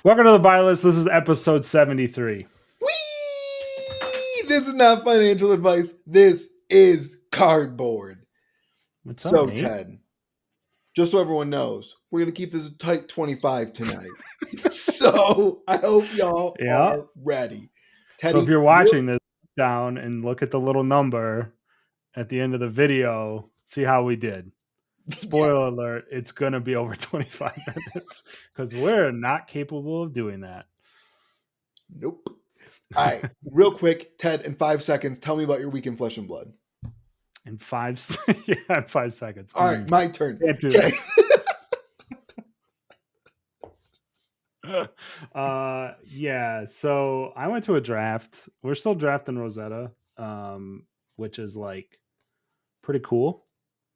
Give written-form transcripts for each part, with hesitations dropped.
Welcome to the buy list. This is episode 73. Whee! This is not financial advice. This is cardboard. What's up, So, Nate? Ted, just so everyone knows, we're going to keep this a tight 25 tonight. So, I hope y'all Yeah. are ready. So if Teddy, you're watching this, down and look at the little number at the end of the video, see how we did. Spoiler alert, it's going to be over 25 minutes because we're not capable of doing that. Nope. All right, real quick, Ted, in 5 seconds, tell me about your week in Flesh and Blood. In 5 seconds. All right, my turn. Can't do Okay. Yeah, so I went to a draft. We're still drafting Rosetta, which is like pretty cool.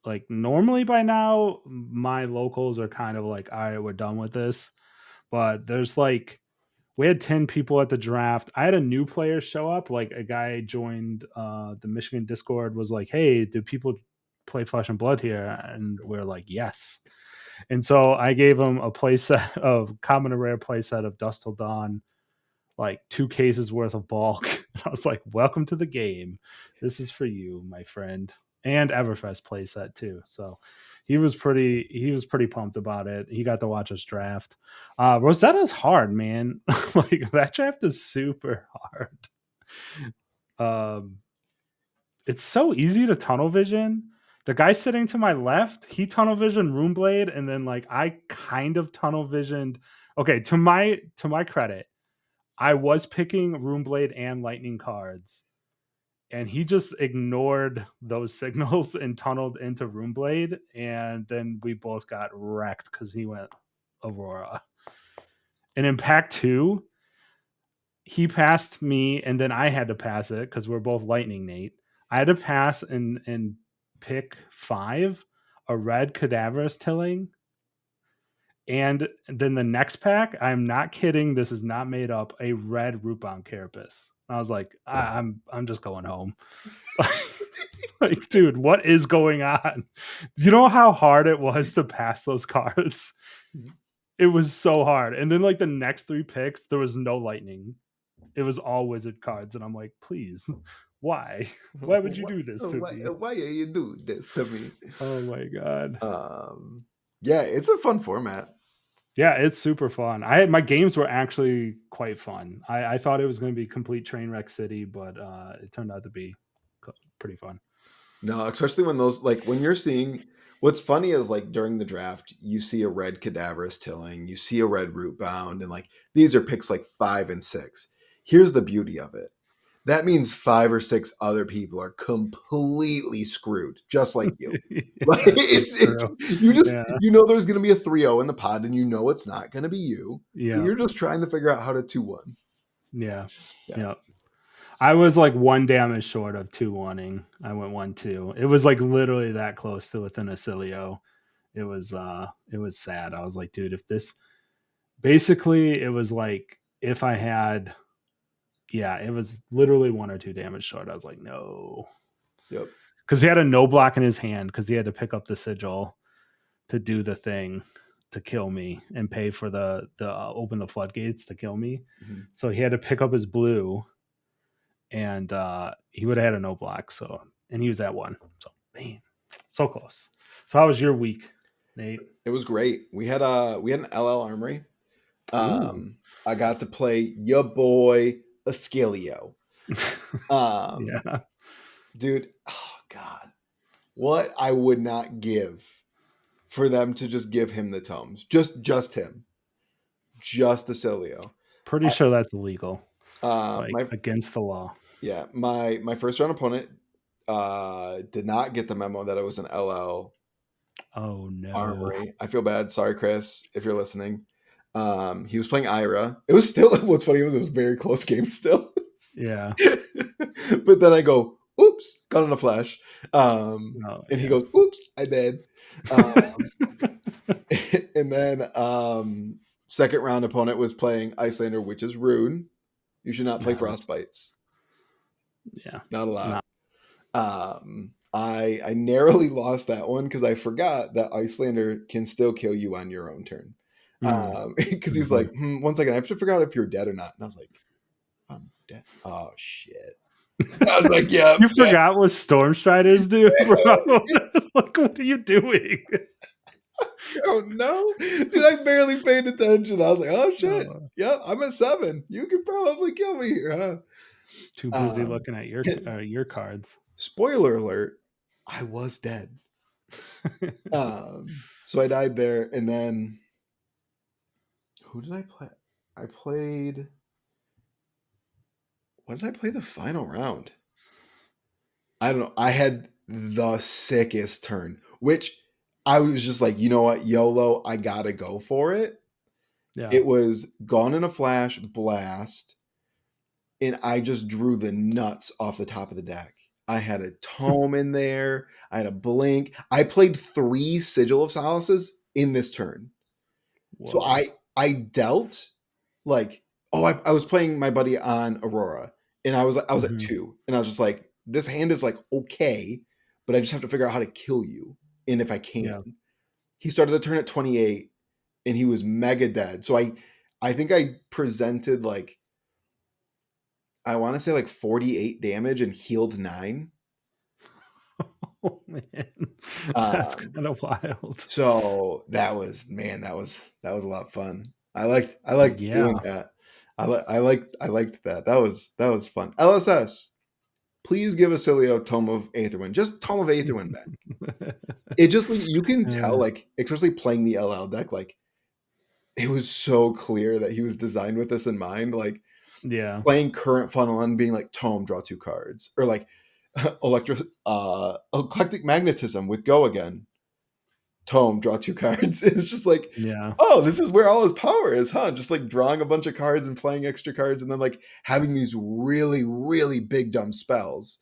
Like normally by now my locals are kind of like, all right, we're done with this, but there's like we had 10 people at the draft. I had a new player show up, like a guy joined the Michigan Discord, was like, hey, do people play Flesh and Blood here? And we're like, yes. And so I gave him a playset of common and rare playset of Dust Till Dawn, like 2 cases worth of bulk. I was like, welcome to the game. This is for you, my friend. And Everfest playset too. So he was pretty pumped about it. He got to watch us draft. Rosetta's hard, man. Like that draft is super hard. It's so easy to tunnel vision. The guy sitting to my left, he tunnel visioned Runeblade, and then like I kind of tunnel visioned. Okay, to my credit, I was picking Runeblade and Lightning cards, and he just ignored those signals and tunneled into Runeblade, and then we both got wrecked because he went Aurora. And in pack 2, he passed me, and then I had to pass it because we're both Lightning Nate. I had to pass and pick 5, a red Cadaverous Tilling. And then the next pack, I'm not kidding, this is not made up, a red Rootbound Carapace. I was like, I'm just going home. Like, dude, what is going on? You know how hard it was to pass those cards? It was so hard. And then like the next 3 picks, there was no lightning. It was all wizard cards, and I'm like, please, why? Why would you do this to me? Why are you do this to me? Oh my god. Yeah, it's a fun format. Yeah, it's super fun. My games were actually quite fun. I thought it was going to be complete train wreck city, but it turned out to be pretty fun. No, especially when those like when you're seeing what's funny is like during the draft, you see a red Cadaverous Tilling, you see a red Rootbound, and like these are picks like 5 and 6. Here's the beauty of it. That means 5 or 6 other people are completely screwed, just like you. Yeah, Right? It's you just yeah. you know there's gonna be a 3-0 in the pod, and you know it's not gonna be you. Yeah. You're just trying to figure out how to 2-1. Yeah. Yeah. I was like 1 damage short of 2-1ing. I went 1-2. It was like literally that close to within a Cilio. It was sad. I was like, dude, if this basically it was like if I had it was literally 1 or 2 damage short. I was like, no. Yep. Because he had a no block in his hand because he had to pick up the sigil to do the thing to kill me and pay for the open the floodgates to kill me. Mm-hmm. So he had to pick up his blue, and he would have had a no block. So and he was at 1. So man, so close. So how was your week, Nate? It was great. We had an LL Armory. I got to play your boy Ascalio. Yeah. Dude, oh god. What I would not give for them to just give him the tomes. Just him. Just Ascalio. Pretty sure that's illegal. Like against the law. Yeah. My first round opponent did not get the memo that it was an LL Armory. I feel bad. Sorry, Chris, if you're listening. He was playing Ira. It was still what's funny was it was a very close game still. Yeah. But then I go, oops, got on a flash. And he goes, oops, I did. And then second round opponent was playing Icelander, which is rude. You should not play Frostbites. Yeah. Not allowed. I narrowly lost that one because I forgot that Icelander can still kill you on your own turn. Mm. Because he was Mhm. like, 1 second, I have to figure out if you're dead or not. And I was like, I'm dead. Oh shit. I was like, yeah, You yeah. forgot what Storm Striders do, bro? Like, what are you doing? Oh no, dude! I barely paid attention. I was like, "Oh shit, Uh, yep, I'm at 7. You could probably kill me here, too huh?" busy looking at your cards. Spoiler alert: I was dead. So I died there, and then who did I play? I played. What did I play the final round? I don't know. I had the sickest turn, which I was just like, you know what, YOLO, I gotta go for it. Yeah. It was Gone in a Flash, Blast, and I just drew the nuts off the top of the deck. I had a Tome in there. I had a Blink. I played 3 Sigil of Solaces in this turn. So Whoa. I dealt like, I was playing my buddy on Aurora, and I was at Mhm. 2, and I was just like, this hand is like okay, but I just have to figure out how to kill you, and if I can. Yeah. He started the turn at 28, and he was mega dead. So I think I presented like, I want to say like 48 damage and healed 9. Oh man, that's Um, kind of wild. so that was, man, that was a lot of fun. I liked doing Yeah. that. I liked that. That was fun. LSS, please give Acilio Tome of Aetherwind. Just Tome of Aetherwind back. It just, like, you can tell, Uh, like, especially playing the LL deck, like, it was so clear that he was designed with this in mind. Like, yeah. playing current funnel and being like, Tome, draw 2 cards. Or like Eclectic Magnetism with Go Again. Tome, draw 2 cards. It's just like, Yeah. oh, this is where all his power is, huh? Just like drawing a bunch of cards and playing extra cards, and then like having these really, really big dumb spells.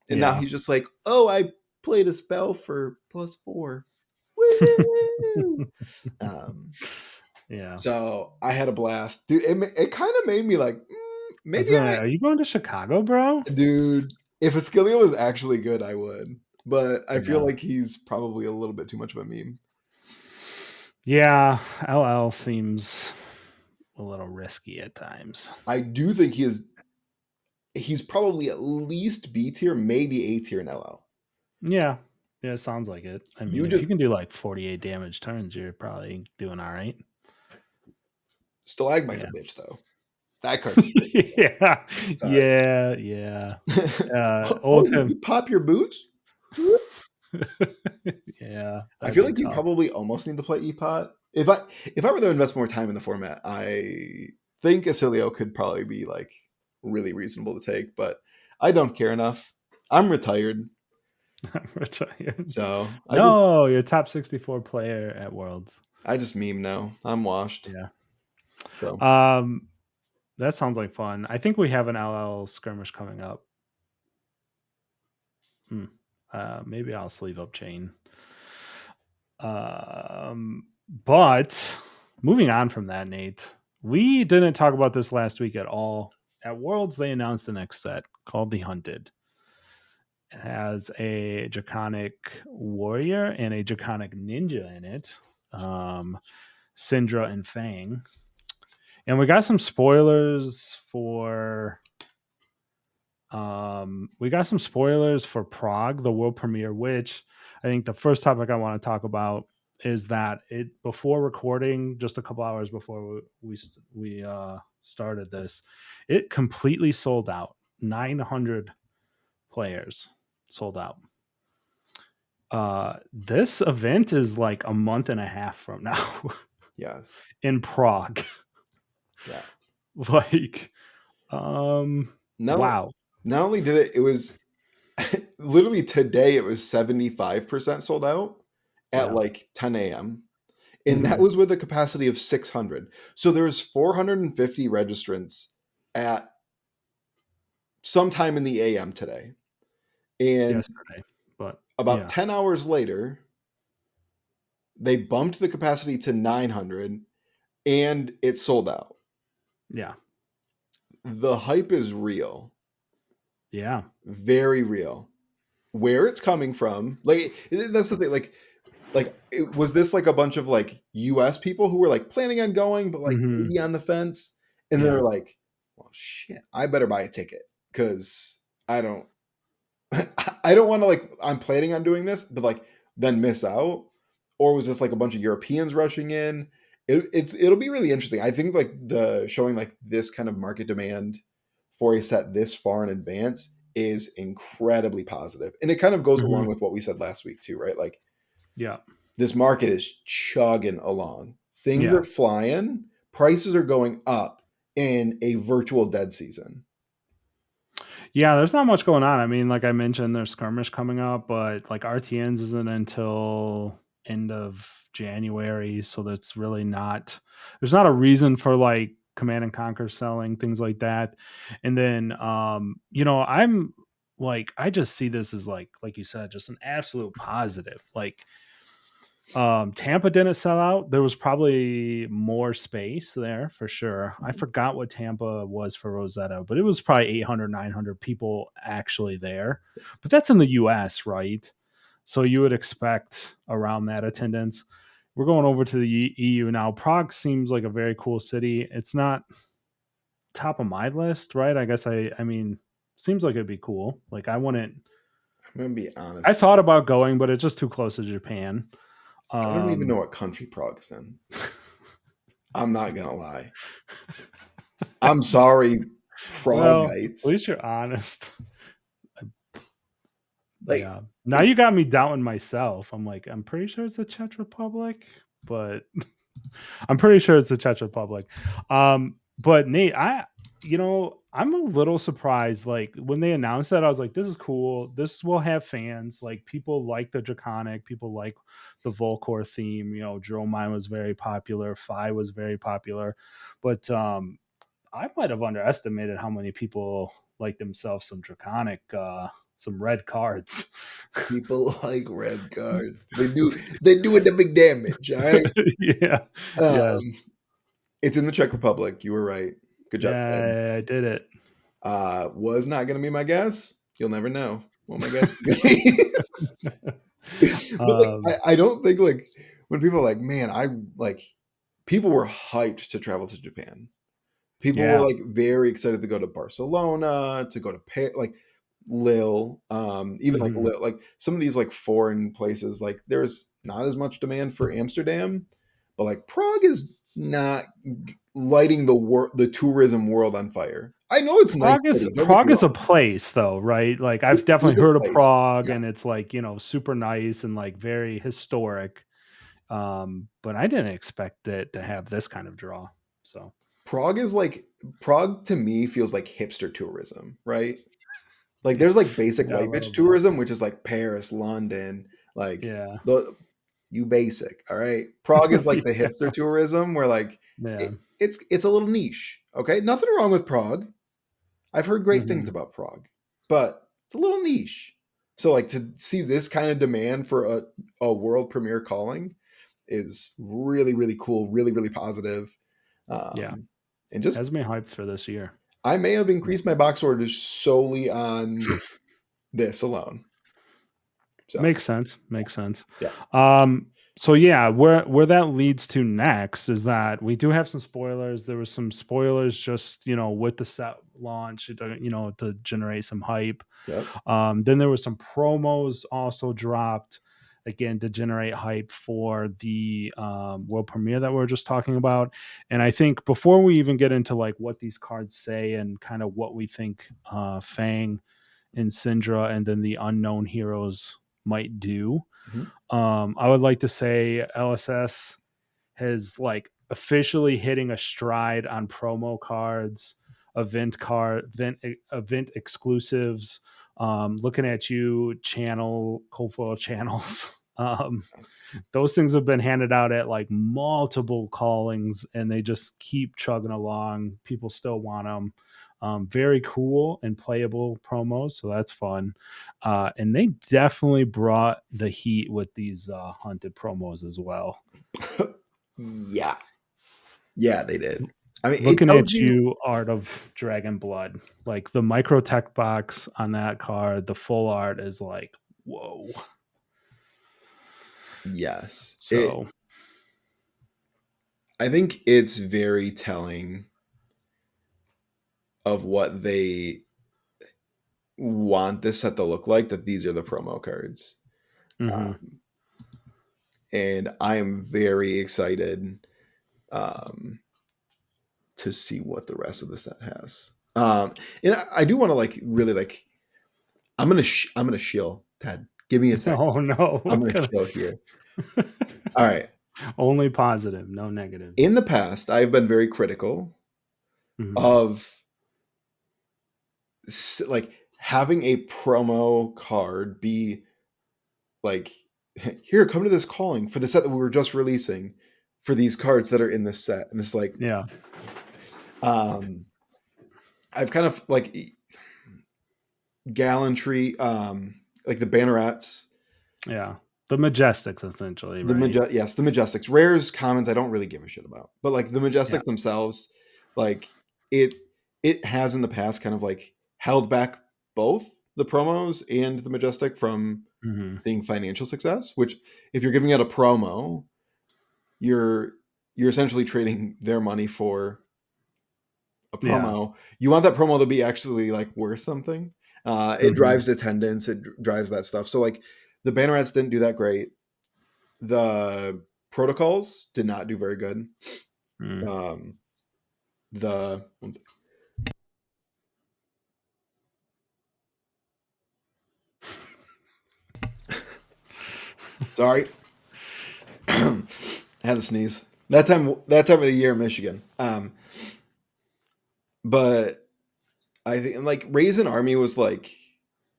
And now Yeah. he's just like, oh, I played a spell for +4. Woo! Um, Yeah. so I had a blast. Dude, it kind of made me like, I was maybe gonna, are you going to Chicago, bro? dude, if Ascilio was actually good, I would. But I feel Yeah. like he's probably a little bit too much of a meme. Yeah. LL seems a little risky at times. I do think he's probably at least B tier, maybe A tier in LL. Yeah. Yeah, it sounds like it. I mean, You if just you can do like 48 damage turns, you're probably doing all right. Stalagmite's a Yeah. bitch though. That card's a bitch. Yeah. Sorry. Yeah. Yeah. Oh, Old him. you pop your boots? Yeah. I That'd feel be like you tough. probably almost need to play EPOT. If I were to invest more time in the format, I think Acilio could probably be like really reasonable to take, but I don't care enough. I'm retired, I'm retired. so No, you're top 64 player at Worlds. I just meme now. I'm washed. Yeah. So Um, that sounds like fun. I think we have an LL skirmish coming up. Hmm. Maybe I'll sleeve up chain. But moving on from that, Nate, we didn't talk about this last week at all. At Worlds, they announced the next set called the Hunted. It has a Draconic Warrior and a Draconic Ninja in it. Syndra and Fang. And we got some spoilers for Prague, the world premiere, which I think the first topic I want to talk about is that it before recording, just a couple hours before we started this, it completely sold out. 900 players sold out. This event is like a month and a half from now yes, in Prague. yes. Like, um, Not wow. not only did it was literally today it was 75% sold out at Yeah. like 10 a.m. And that Hmm. was with a capacity of 600. So there's 450 registrants at sometime in the AM today. And Yesterday, but about yeah, 10 hours later, they bumped the capacity to 900 and it sold out. yeah, The hype is real, yeah, very real. Where it's coming from, like, that's the thing. Like, like was this like a bunch of like US people who were like planning on going but like Mhm. maybe on the fence, and they're Yeah. like, well shit, I better buy a ticket because I don't I don't want to like I'm planning on doing this but like then miss out, or was this like a bunch of Europeans rushing in? It'll be really interesting. I think like the showing like this kind of market demand for a set this far in advance is incredibly positive, and it kind of goes along Mhm. with what we said last week too, right? Like Yeah. this market is chugging along. Things Yeah. are flying. Prices are going up in a virtual dead season. Yeah, there's not much going on. I mean, like I mentioned, there's skirmish coming up, but like RTNs isn't until end of January, so that's really not. There's not a reason for like Command and Conquer selling things like that. And then, I'm like, I just see this as like you said, just an absolute positive. Like Tampa didn't sell out. There was probably more space there for sure. I forgot what Tampa was for Rosetta, but it was probably 800, 900 people actually there. But that's in the US, right? So you would expect around that attendance. We're going over to the EU now. Prague seems like a very cool city. It's not top of my list, right? I mean, seems like it'd be cool. Like I wouldn't I'm gonna be honest. I thought about going, but it's just too close to Japan. I don't even know Um what country Prague's in. I'm not gonna lie. I'm sorry, Well, at Pragueites. least you're honest. Like Yeah. Now it's you got me doubting myself. I'm like, I'm pretty sure it's the Czech Republic, but I'm pretty sure it's the Czech Republic. But Nate, I'm a little surprised. Like when they announced that, I was like, this is cool. This will have fans. Like people like the Draconic, people like the Volcor theme. Dromine was very popular, Phi was very popular. But I might have underestimated how many people like themselves some Draconic, some red cards. people like red cards. They do it the big damage, all right? Yeah. Yes. Um, it's in the Czech Republic. You were right. Good job, Ted. Yeah, I did it. Was not gonna be my guess. You'll never know what my guess was gonna be. But like um, I don't think like when people are like, man, I like people were hyped to travel to Japan. People were yeah. like very excited to go to Barcelona, to go to like Lille, even like Mhm. Lille, like some of these like foreign places. Like there's not as much demand for Amsterdam, but like Prague is not lighting the tourism world on fire. I know it's a nice Prague is city. Don't get me Prague is a wrong. place though, right? Like I've It definitely is a heard of place. Prague Yes. and it's like, super nice and like very historic. But I didn't expect it to have this kind of draw. So Prague is like Prague to me feels like hipster tourism, right? Like there's like basic yeah, a white little bitch bit. tourism, which is like Paris, London, like Yeah. the you basic, all right? Prague is like the hipster tourism where like Yeah. it's a little niche. Okay? Nothing wrong with Prague. I've heard great things Mhm. about Prague, but it's a little niche. So like to see this kind of demand for a world premiere calling is really, really cool, really, really positive. Yeah. Um, and just Has me hyped for this year. I may have increased my box orders solely on this alone. So Makes sense. Makes sense. yeah. So yeah, where that leads to next is that we do have some spoilers. There was some spoilers just with the set launch, to generate some hype. Yep. Then there was some promos also dropped again to generate hype for the world premiere that we are just talking about. And I think before we even get into like what these cards say and kind of what we think Fang and Syndra and then the unknown heroes might do. Mhm. I would like to say LSS has like officially hitting a stride on promo cards, event exclusives. Looking at you, channel Cofoil channels. Yes. Those things have been handed out at like multiple callings, and they just keep chugging along. People still want them. Very cool and playable promos, so that's fun. And they definitely brought the heat with these hunted promos as well. Yeah. Yeah, they did. I mean, it Looking tells at you you, Art of Dragon Blood, like the micro tech box on that card, the full art is like, whoa. Yes. So, I think it's very telling of what they want this set to look like, that these are the promo cards. mhm. Um, and I am very excited um, to see what the rest of the set has. And I do want to like really like. I'm gonna shill, Ted. Give me a second. Oh no, I'm what gonna kind shill here. All right. only positive, no negative. In the past, I've been very critical Mhm. of like having a promo card be like, here, come to this calling for the set that we were just releasing for these cards that are in this set. And it's like, Yeah, um, I've kind of like gallantry, like the Bannerats, yeah. The Majestics, essentially, right? yes, the Majestics. Rares, commons, I don't really give a shit about. But like the Yeah. Majestics themselves, like it it has in the past kind of like held back both the promos and the Majestic from Mhm. seeing financial success, which if you're giving out a promo, you're you're essentially trading their money for a Yeah. promo. You want that promo to be actually like worth something. It Mhm. drives attendance, it drives that stuff. So like the Bannerats didn't do that great. The protocols did not do very good. Mm. Um, the sorry, I had to sneeze. That time of the year in Michigan. But I think like Raisin Army was like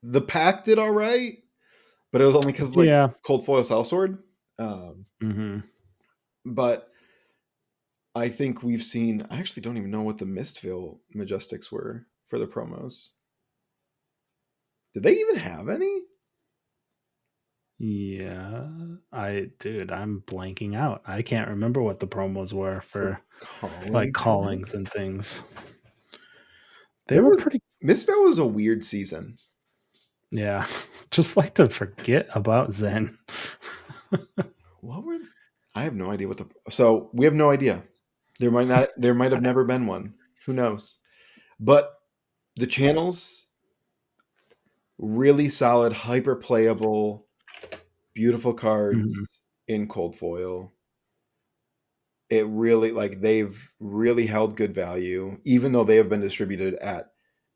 the pack did all right, but it was only because like Yeah. Cold Foil Sellsword. Um, Mhm. but I think we've seen. I actually don't even know what the Mistville Majestics were for the promos. Did they even have any? Yeah. I'm blanking out. I can't remember what the promos were For for like calling callings cards? and things. They There were was pretty. Mistville was a weird season. Yeah. Just like to forget about Zen. What were I have no idea what the so we have no idea. There might have never been one. Who knows? But the channels really solid, hyper playable, beautiful Mhm. cards in cold foil. It really like they've really held good value, even though they have been distributed at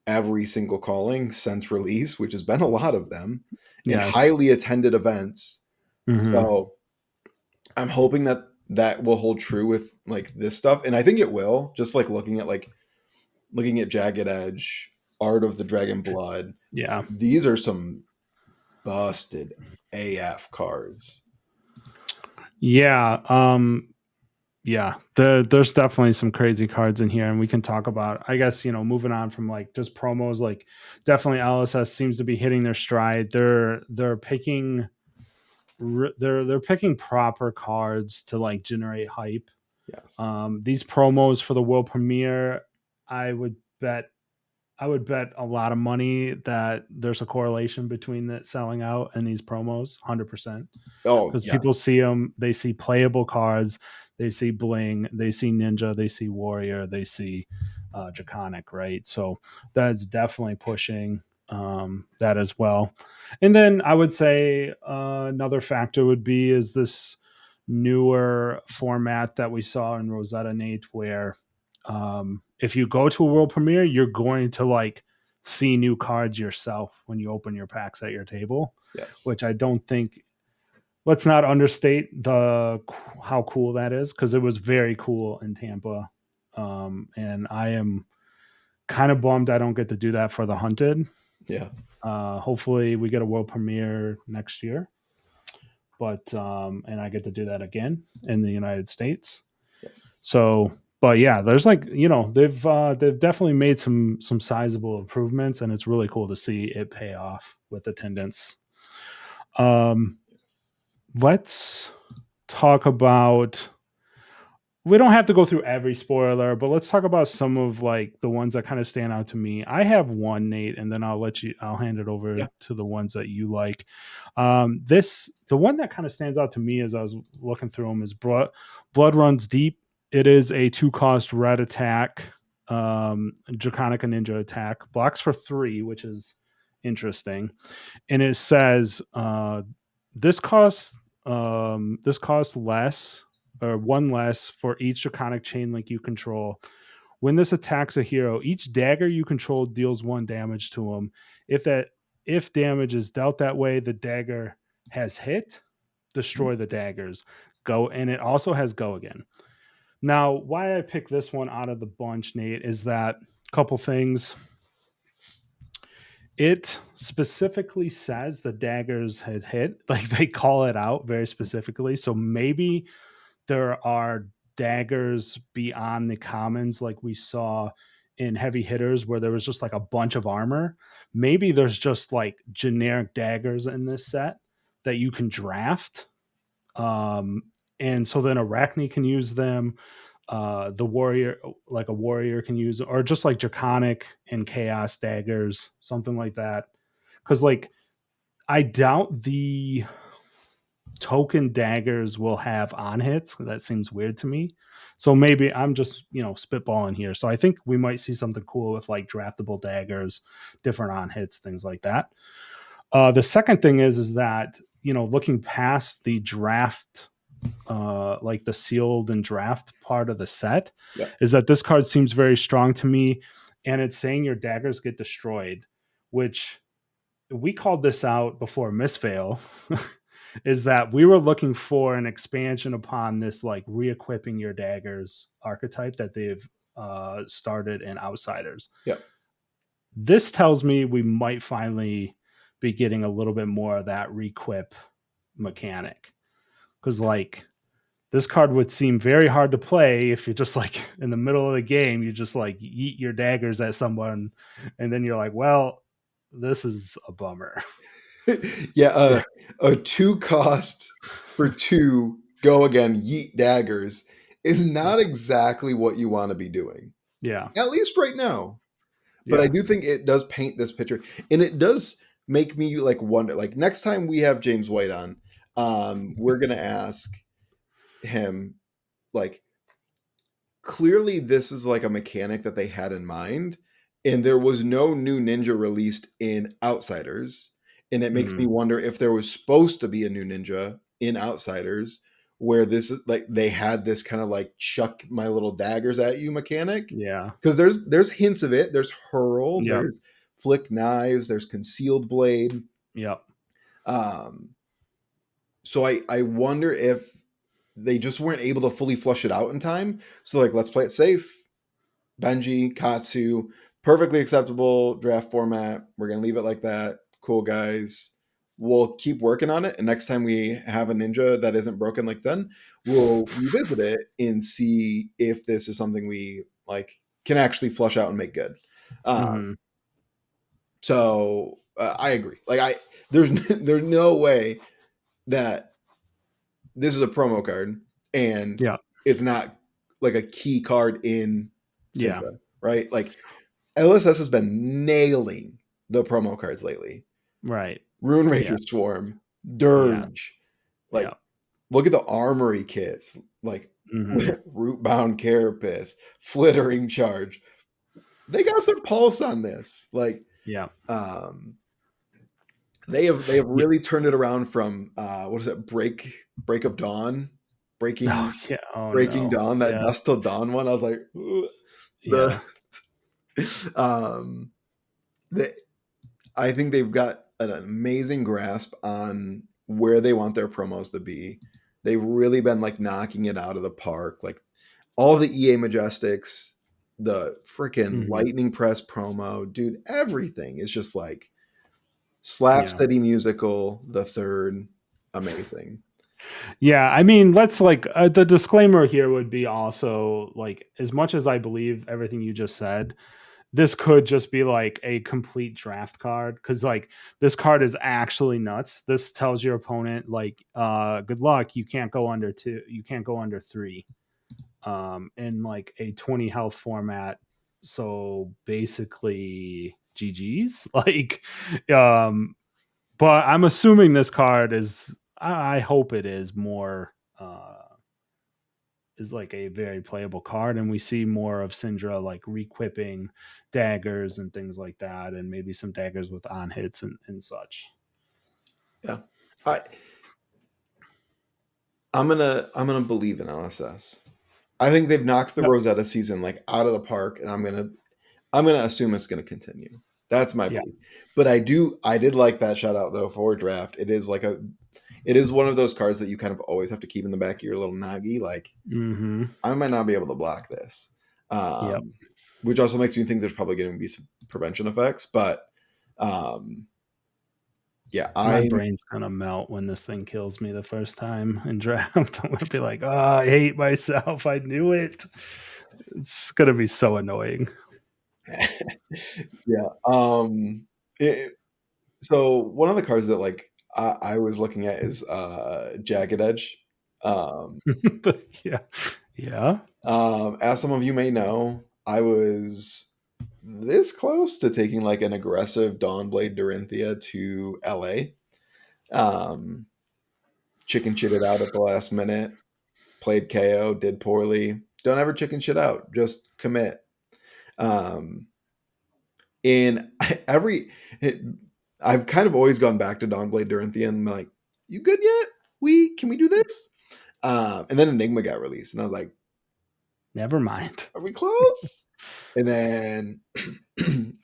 every single calling since release, which has been a lot of them, and Yes. highly attended events. Mhm. So I'm hoping that that will hold true with like this stuff, and I think it will. Just like looking at Jagged Edge, Art of the Dragon Blood, Yeah. these are some busted AF cards. Yeah. Yeah. There's definitely some crazy cards in here, and we can talk about, I guess, moving on from like just promos, like definitely LSS seems to be hitting their stride. They're picking they're picking proper cards to like generate hype. Yes. These promos for the world premiere, I would bet I would bet a lot of money that there's a correlation between that selling out and these promos, 100%. Oh Because people yes. see them, they see playable cards, they see bling, they see ninja, they see warrior, they see draconic, right? So that's definitely pushing that as well. And then I would say another factor would be is this newer format that we saw in Rosetta Nate, where if you go to a world premiere, you're going to like see new cards yourself when you open your packs at your table, Yes. which I don't think. Let's not understate the how cool that is, because it was very cool in Tampa, and I am kind of bummed I don't get to do that for the Hunted. Yeah. Hopefully, we get a world premiere next year, but and I get to do that again in the United States. Yes. So, but yeah, there's like they've definitely made some sizable improvements, and it's really cool to see it pay off with attendance. Um, Yes. let's talk about we don't have to go through every spoiler, but let's talk about some of like the ones that kind of stand out to me. I have one, Nate, and then I'll hand it over Yeah. to the ones that you like. The one that kind of stands out to me as I was looking through them is Blood Runs Deep. It is a 2-cost red attack, Draconica Ninja attack, blocks for 3, which is interesting. And it says, this costs this costs less or 1 less for each draconic chain link you control. When this attacks a hero, each dagger you control deals 1 damage to him. If damage is dealt that way, the dagger has hit, destroy the daggers. Go, and it also has go again. Now, why I picked this one out of the bunch, Nate, is that a couple things. It specifically says the daggers had hit, like they call it out very specifically. So maybe there are daggers beyond the commons, like we saw in heavy hitters, where there was just like a bunch of armor. Maybe there's just like generic daggers in this set that you can draft. Um, and so then Arachne can use them. The warrior, like a warrior, can use, or just like draconic and chaos daggers, something like that. Because like I doubt the token daggers will have on hits. That seems weird to me. So maybe I'm just, spitballing here. So I think we might see something cool with like draftable daggers, different on hits, things like that. The second thing is that, looking past the draft, like the sealed and draft part of the set, Yeah. is that this card seems very strong to me. And it's saying your daggers get destroyed, which we called this out before Misfail. Is that we were looking for an expansion upon this like re-equipping your daggers archetype that they've started in Outsiders. Yeah. This tells me we might finally be getting a little bit more of that re-equip mechanic, because like this card would seem very hard to play if you're just like in the middle of the game, you just like yeet your daggers at someone, and then you're like, well, this is a bummer. Yeah, Yeah. a 2 cost for 2 go again yeet daggers is not exactly what you want to be doing, Yeah. at least right now. But I Yeah. do think it does paint this picture, and it does make me like wonder. Like next time we have James White on, we're gonna ask him like, clearly this is like a mechanic that they had in mind, and there was no new ninja released in Outsiders, and it makes me Mhm. wonder if there was supposed to be a new ninja in Outsiders where this is like they had this kind of like chuck my little daggers at you mechanic, Yeah. because there's hints of it. There's hurl, Yep. there's flick knives, there's concealed blade. Yep. um so I wonder if they just weren't able to fully flush it out in time, so like let's play it safe. Benji, Katsu, perfectly acceptable draft format. We're gonna leave it like that. Cool, guys. We'll keep working on it, and next time we have a ninja that isn't broken like Zen, we'll revisit it and see if this is something we like can actually flush out and make good. Mhm. I agree. Like there's there's no way that this is a promo card and Yeah. it's not like a key card in Yeah. Synthra, right? Like LSS has been nailing the promo cards lately. Right. Rune Yeah. Ranger Swarm, Yes. Dirge. Like, Yeah. look at the armory kits. Like, Mhm. Rootbound Carapace, Flittering Charge. They got their pulse on this. Like, Yeah. um, they have Yeah. really turned it around from what is it? Break of Dawn, Oh, breaking yeah. Oh, Breaking no. Dawn. That Yeah. Dust Till Dawn one. I was like, "Ugh." the Yeah. um, the I think they've got an amazing grasp on where they want their promos to be. They've really been like knocking it out of the park. Like all the EA Majestics, the freaking Mhm. Lightning Press promo, dude, everything is just like Slap Yeah. City Musical, the third, amazing. Yeah, I mean, let's like the disclaimer here would be also like, as much as I believe everything you just said, this could just be like a complete draft card, because like this card is actually nuts. This tells your opponent like, good luck, you can't go under 2, you can't go under 3. in like a 20 health format. So basically GG's. Like but I'm assuming this card is, I hope it is more is like a very playable card, and we see more of Syndra like requipping daggers and things like that, and maybe some daggers with on hits and such. Yeah. I I'm gonna believe in LSS. I think they've knocked the Yep. Rosetta season like out of the park, and I'm gonna assume it's gonna continue. That's my Yeah. belief. But I did like that shout out though for draft. It is one of those cards that you kind of always have to keep in the back of your little nagi. Like Mm-hmm. I might not be able to block this, Yep. which also makes me think there's probably going to be some prevention effects. But um, yeah, My I brain's gonna melt when this thing kills me the first time in draft. I'm gonna be like, oh, I hate myself. I knew it. It's gonna be so annoying. yeah. It, so one of the cards that like I was looking at is Jagged Edge. Um, But yeah. Yeah. as some of you may know, I was this close to taking like an aggressive Dawnblade Dorinthia to LA. Um, chicken shitted out at the last minute, played KO, did poorly. Don't ever chicken shit out. Just commit. Um, in every, it, I've kind of always gone back to Dawnblade Dorinthia and I'm like, you good yet? Can we do this? And then Enigma got released, and I was like, Never mind. are we close? And then,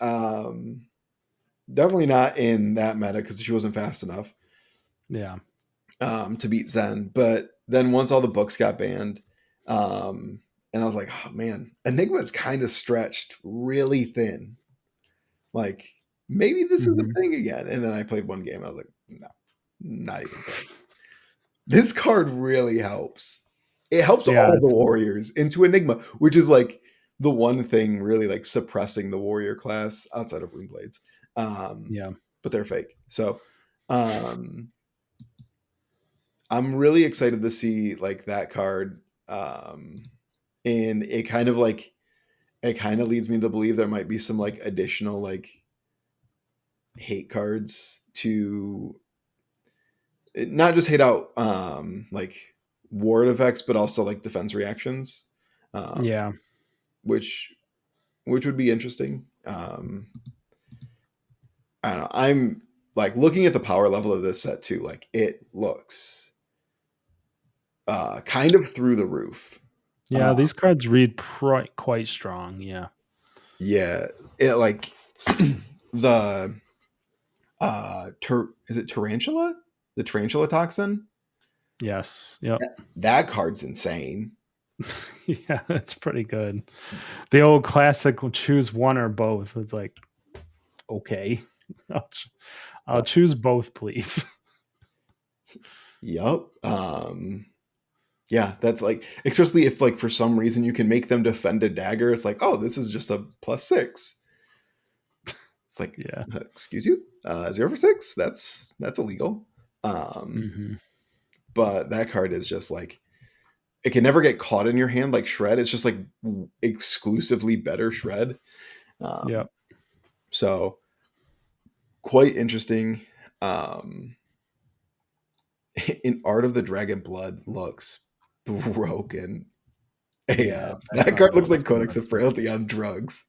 um, definitely not in that meta because she wasn't fast enough. Yeah. To beat Zen. But then once all the books got banned, and I was like, oh man, Enigma is kind of stretched really thin. Like maybe this is Mm-hmm. a thing again. And then I played one game. I was like, no, not even close. This card really helps. It helps Yeah. all the It's warriors into Enigma, which is like the one thing really like suppressing the warrior class outside of Runeblades. Um, yeah. but they're fake. So um I'm really excited to see like that card. And it kind of leads me to believe there might be some like additional like hate cards to not just hate out like ward effects, but also like defense reactions, um, Yeah. which would be interesting. I don't know. I'm like looking at the power level of this set too. Like it looks kind of through the roof. Yeah. These cards read quite strong. Yeah. Yeah, it like the is it tarantula? The tarantula toxin? Yes. Yep. That card's insane. Yeah. That's pretty good. The old classic will choose one or both. It's like, okay. I'll, I'll Yep. choose both, please. Yep. Yeah, that's like especially if like for some reason you can make them defend a dagger, it's like, oh, this is just a +6. It's like, Yeah. excuse you? 0 for 6? That's illegal. Mm-hmm. But that card is just like it can never get caught in your hand like shred. It's just like exclusively better shred. Um, Yep. so quite interesting. Um, in Art of the Dragon Blood looks broken. Yeah. AF. That That card card looks looks like Codex of nuts. Frailty on drugs.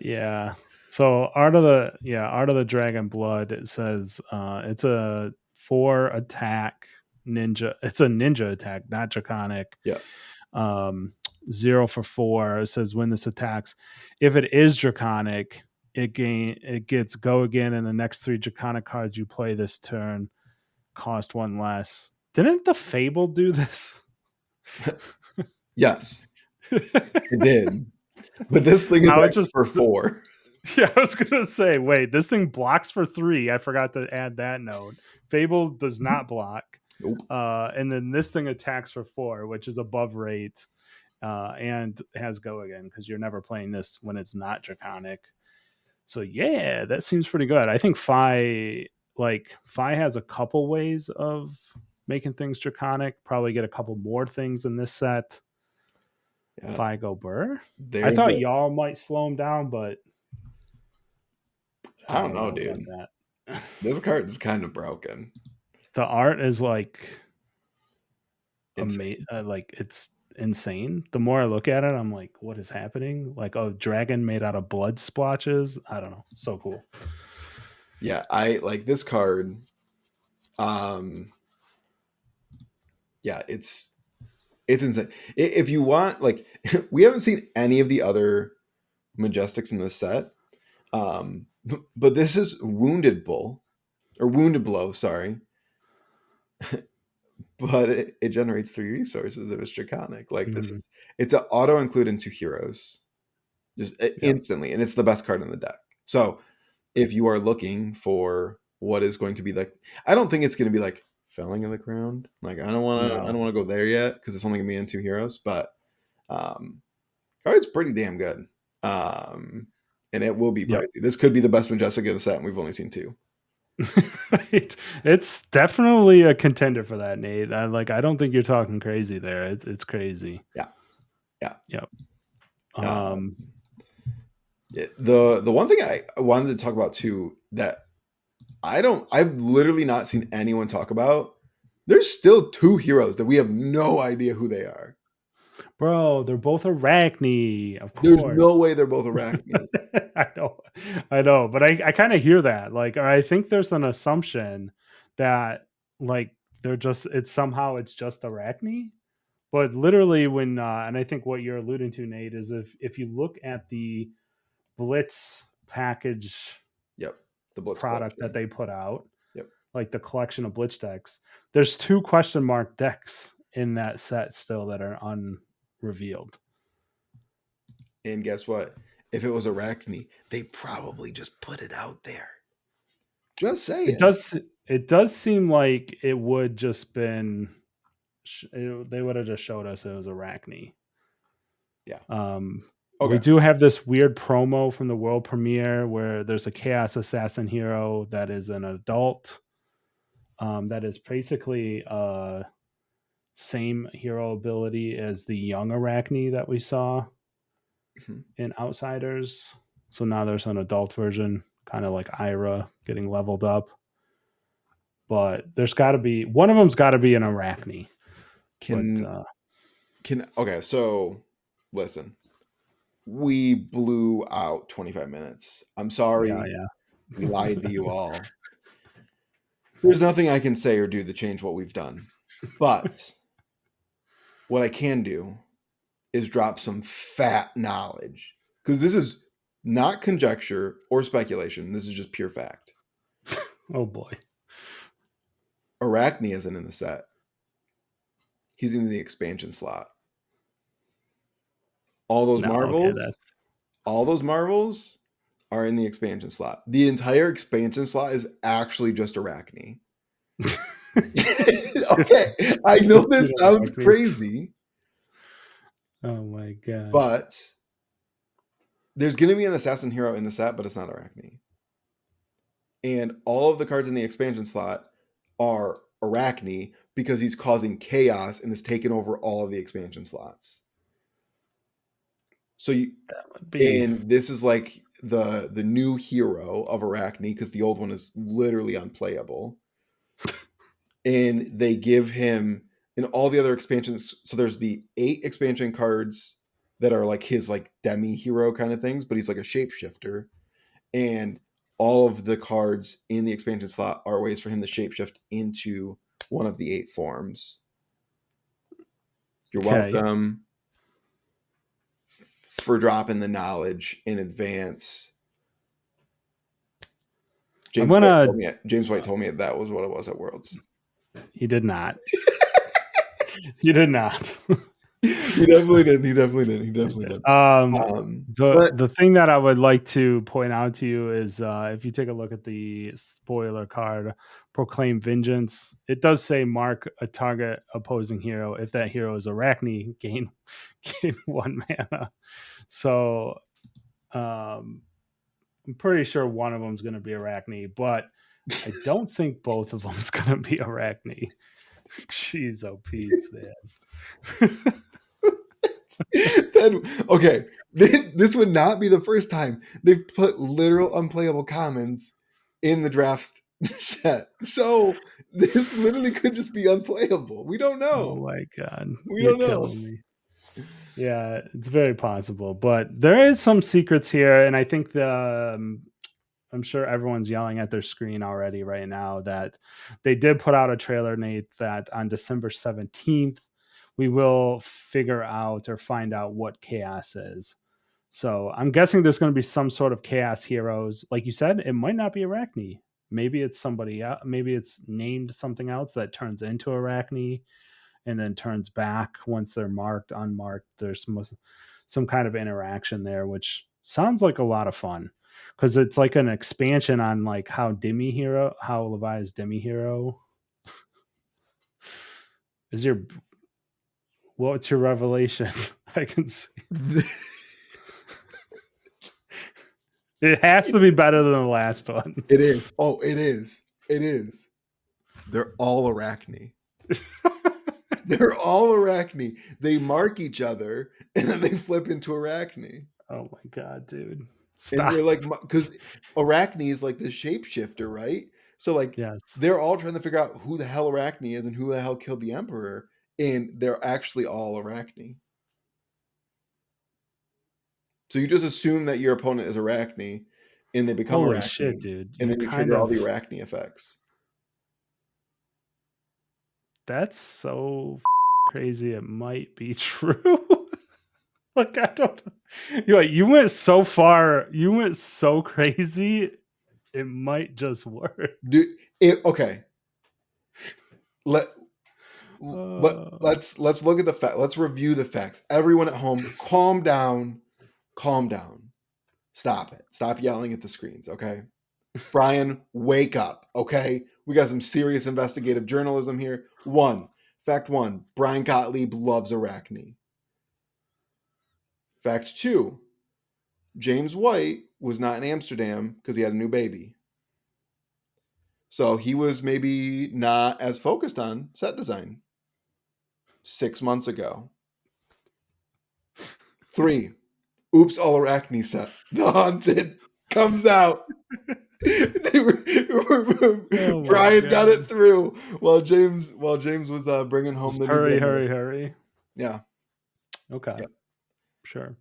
Yeah. So Art of the Dragon Blood, it says it's a 4 attack ninja. It's a ninja attack, not draconic. Yeah. Um 0 for 4. It says when this attacks, if it is draconic, it gets go again, and the next 3 draconic cards you play this turn cost 1 less. Didn't the Fable do this? Yes, it did. But this thing is I was actually just for 4. Yeah, I was gonna say, wait, this thing blocks for 3. I forgot to add that note. Fable does not block. Nope. And then this thing attacks for 4, which is above rate, and has go again because you're never playing this when it's not draconic. So yeah, that seems pretty good. I think Fi has a couple ways of making things draconic. Probably get a couple more things in this set. Yeah, Figo Burr. I there's thought a, y'all might slow him down, but I I don't don't know, know about dude. that. This card is kind of broken. The art is like Insane. like it's insane. The more I look at it, I'm like, what is happening? Like a dragon made out of blood splotches. I don't know. So cool. Yeah, I like this card. Um, yeah, it's insane. If you want, like, we haven't seen any of the other Majestics in this set. But this is Wounded Bull or Wounded Blow, sorry. But it generates 3 resources if it's draconic. Like this Mhm. is it's an auto include into heroes just Yep. instantly, and it's the best card in the deck. So if you are looking for what is going to be like, I don't think it's going to be like Felling of the Crown. Like I No. don't want to go there yet because it's only going to be in 2 heroes. But card's pretty damn good. And it will be Yep. pricey. This could be the best Majestic in the set, and we've only seen 2. Right. It's definitely a contender for that, Nate. I don't think you're talking crazy there. It's crazy. Yeah, yeah. Yep. Um, the one thing I wanted to talk about too that I've literally not seen anyone talk about. There's still 2 heroes that we have no idea who they are. Bro, they're both Arachne, of There's course. no way they're both Arachne. I know, I know, but I kind of hear that. Like, or I think there's an assumption that like they're just it's just Arachne. But literally, when and I think what you're alluding to, Nate, is if you look at the Blitz package Yep, the Blitz product that collection. they put out, Yep, like the collection of Blitz decks, there's 2 question mark decks in that set still that are unrevealed. and guess what? If it was Arachne, they probably just put it out there. Just It saying. does it does seem like it would just been they would have just showed us it was Arachne. Yeah. Um, we Okay. do have this weird promo from the world premiere where there's a Chaos Assassin hero that is an adult. That is basically same hero ability as the young Arachne that we saw Mhm. in Outsiders. So now there's an adult version, kind of like Ira getting leveled up. But there's got to be one of them's got to be an Arachne. But Can okay? So listen, we blew out 25 minutes. I'm yeah, sorry, we lied to you all. There's nothing I can say or do to change what we've done. But what I can do is drop some fat knowledge because this is not conjecture or speculation. This is just pure fact. oh boy. Arachne isn't in the set. He's in the expansion slot. All those No, okay, marvels, all those marvels are in the expansion slot. The entire expansion slot is actually just Arachne. that's Okay, I know this 15 sounds Arachnes. crazy, Oh my god. but there's going to be an assassin hero in the set, but it's not Arachne. And all of the cards in the expansion slot are Arachne because he's causing chaos and has taken over all of the expansion slots. So you, That would be and this is like the new hero of Arachne because the old one is literally unplayable. And they give him in all the other expansions. So there's the 8 expansion cards that are like his like demi hero kind of things, but he's like a shapeshifter. And all of the cards in the expansion slot are ways for him to shapeshift into one of the 8 forms. You're okay. welcome for dropping the knowledge in advance. I'm gonna James White told me that was what it was at Worlds. he did not. He did not. He definitely did. He definitely did. He definitely did. But The thing that I would like to point out to you is if you take a look at the spoiler card, Proclaim Vengeance, it does say mark a target opposing hero. If that hero is Arachne, gain 1 mana. So I'm pretty sure one of them is going to be Arachne, but I don't think both of them is going to be Arachne. Jeez, oh Pete, man. Then okay, this would not be the first time they've put literal unplayable commons in the draft set. So this literally could just be unplayable. We don't Oh know. my god, We you're don't know. killing me. Yeah, it's very possible, but there is some secrets here, and I think I'm sure everyone's yelling at their screen already right now that they did put out a trailer, Nate, that on December 17th we will figure out or find out what chaos is. So I'm guessing there's going to be some sort of chaos heroes. Like you said, it might not be Arachne. Maybe it's somebody else. Maybe it's named something else that turns into Arachne and then turns back once they're marked, unmarked. There's some kind of interaction there, which sounds like a lot of fun because it's like an expansion on like how Levi's Demi Hero is your what's your revelation? I can see it has to be better than the last one. It is. Oh, it is. It is. They're all Arachne. They're all Arachne. They mark each other and then they flip into Arachne. Oh my god, dude. And Stop. they're like, because Arachne is like the shapeshifter, right? So like Yes. they're all trying to figure out who the hell Arachne is and who the hell killed the Emperor, and they're actually all Arachne. So you just assume that your opponent is Arachne, and they become Holy shit, Arachne, dude. and You're then you kind trigger all of the Arachne effects. that's so crazy it might be true. Like I don't you're like you went so far, you went so crazy, it might just work. Okay, let but Uh, let's look at the fact. Let's review the facts. Everyone at home, calm down, calm down. Stop it. Stop yelling at the screens, okay? Brian, wake up, okay? We got some serious investigative journalism here. Fact one, Brian Gottlieb loves Arachne. Fact two, James White was not in Amsterdam because he had a new baby. So he was maybe not as focused on set design 6 months ago. Three, Oops All Arachne set. The Haunted comes out. oh my Brian got god. it through while James was bringing home Just the new hurry, grandmother. hurry, hurry. Yeah, Okay. yeah. Sure.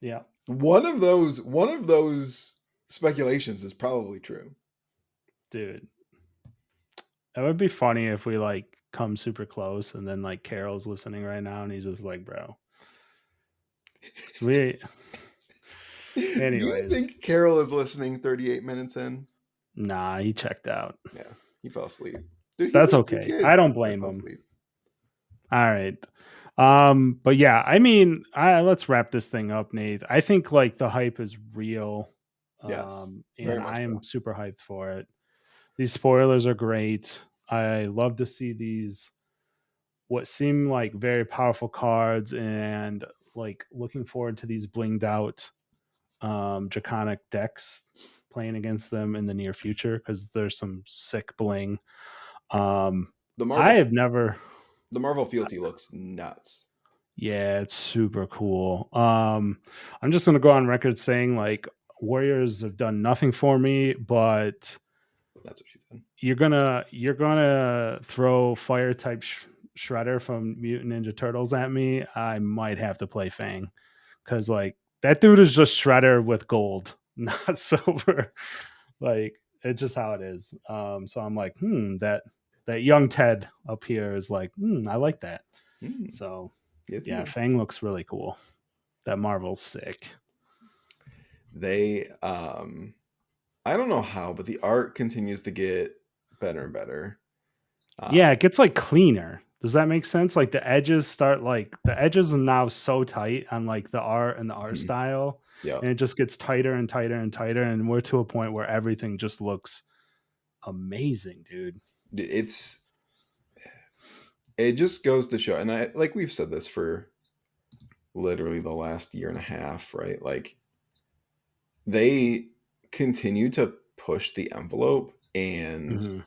Yeah. One of those speculations is probably true. Dude. It would be funny if we like come super close and then like Carol's listening right now and he's just like, bro. So we Do you anyways. think Carol is listening 38 minutes in? Nah, he checked out. Yeah, he fell asleep. Dude, he's That's a good okay. kid. I don't He blame fell him. asleep. All right. But yeah, I mean, let's wrap this thing up, Nate. I think like the hype is real. Yes, And very much I am so. super hyped for it. These spoilers are great. I love to see these what seem like very powerful cards and like looking forward to these blinged out draconic decks playing against them in the near future because there's some sick bling. Um The I Marvel have never the Marvel fealty looks nuts. Yeah, it's super cool. I'm just gonna go on record saying like Warriors have done nothing for me, but That's what she said. you're gonna throw fire type shredder from Mutant Ninja Turtles at me. I might have to play Fang because like that dude is just shredder with gold, not silver. Like it's just how it is. So I'm like, that young Ted up here is like, I like that. Mm, So yes, you yeah, do. Fang looks really cool. That Marvel's sick. They I don't know how, but the art continues to get better and better. Yeah, Um, it gets like cleaner. Does that make sense? Like the edges are now so tight on like the art and the art mhm. style, Yep. and it just gets tighter and tighter and tighter, and we're to a point where everything just looks amazing, dude. It's it just goes to show, and I like we've said this for literally the last year and a half, right? Like they continue to push the envelope and Hmm.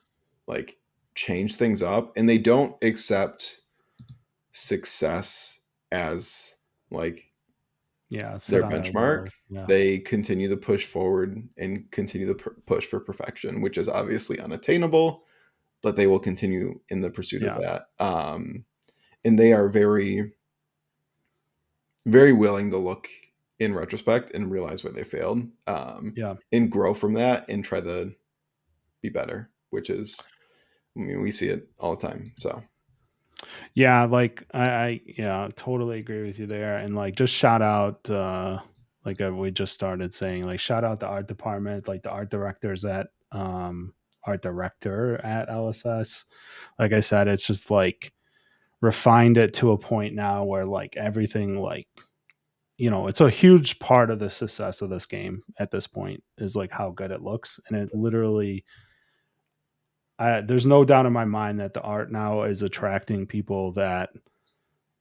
like change things up, and they don't accept success as like set their on their benchmark. laurels. Yeah, They continue to push forward and continue to push for perfection, which is obviously unattainable, but they will continue in the pursuit of yeah, that. And they are very, very willing to look in retrospect and realize where they failed, yeah. and grow from that and try to be better, which is, I mean, we see it all the time. So, Yeah, like I yeah, totally agree with you there. And like just shout out we just started saying, like, shout out the art department, like the art director at LSS. Like I said, it's just like refined it to a point now where like everything, like, it's a huge part of the success of this game at this point is like how good it looks. And it literally, there's no doubt in my mind that the art now is attracting people that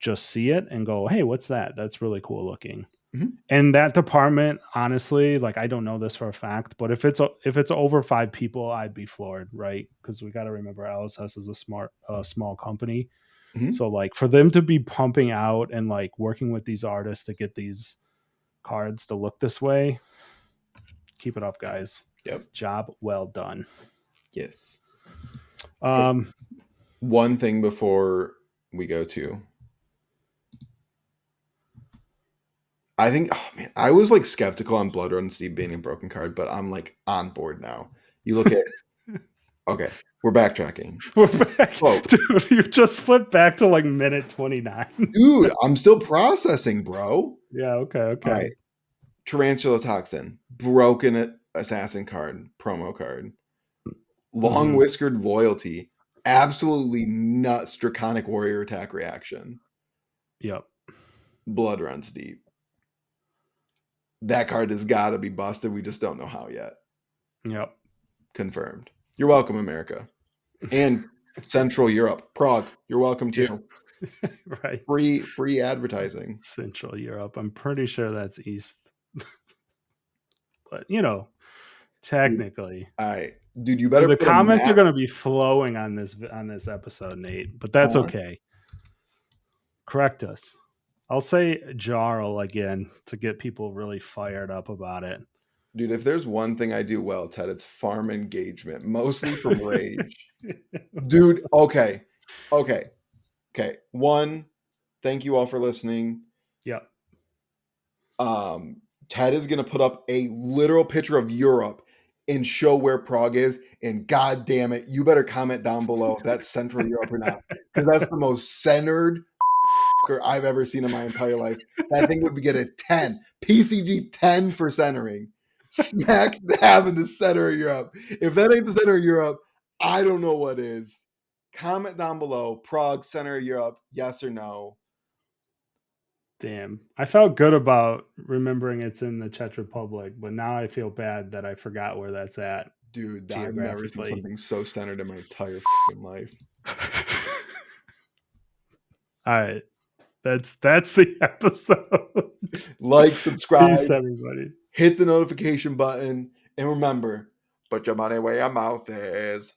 just see it and go, "Hey, what's that? That's really cool looking." mhm. And that department, honestly, like, I don't know this for a fact, but if it's over 5 people, I'd be floored, right? Because we got to remember LSS is a small company, Mhm. so like for them to be pumping out and like working with these artists to get these cards to look this way, keep it up, guys. Yep. Job well done. Yes. Um, One thing before we go to, I think, oh man, I was like skeptical on Blood Run Steve being a broken card, but I'm like on board now. You look at, okay, we're backtracking. we're back, Oh, dude. You just flipped back to like minute 29. dude, I'm still processing, bro. Yeah. Okay. All right. Okay. Tarantula Toxin, broken assassin card, promo card. Long Mhm. whiskered loyalty, absolutely nuts draconic warrior attack reaction. Yep. Blood runs deep. That card has got to be busted. We just don't know how yet. Yep. Confirmed. You're welcome, America. And Central Europe. Prague, you're welcome Yeah. too. Right. Free advertising. Central Europe. I'm pretty sure that's East, but Dude, technically. all right. Dude, you Dude, better the put a comments are map. going to be flowing on this episode, Nate, but that's Huh? okay. Correct us. I'll say Jarl again to get people really fired up about it. Dude, if there's one thing I do well, Ted, it's farm engagement, mostly from rage. Dude, okay. Okay. Okay. One, thank you all for listening. Yep. Ted is going to put up a literal picture of Europe and show where Prague is. And god damn it, you better comment down below if that's Central Europe or not, because that's the most centered I've ever seen in my entire life. That thing would get a 10, PCG 10 for centering. Smack dab in the center of Europe. If that ain't the center of Europe, I don't know what is. Comment down below, Prague, center of Europe, yes or no. Damn. I felt good about remembering it's in the Czech Republic, but now I feel bad that I forgot where that's at Dude, I've never seen geographically. something so centered in my entire life. All right. That's the episode. Like, subscribe, Peace, everybody. hit the notification button, and remember, put your money where your mouth is.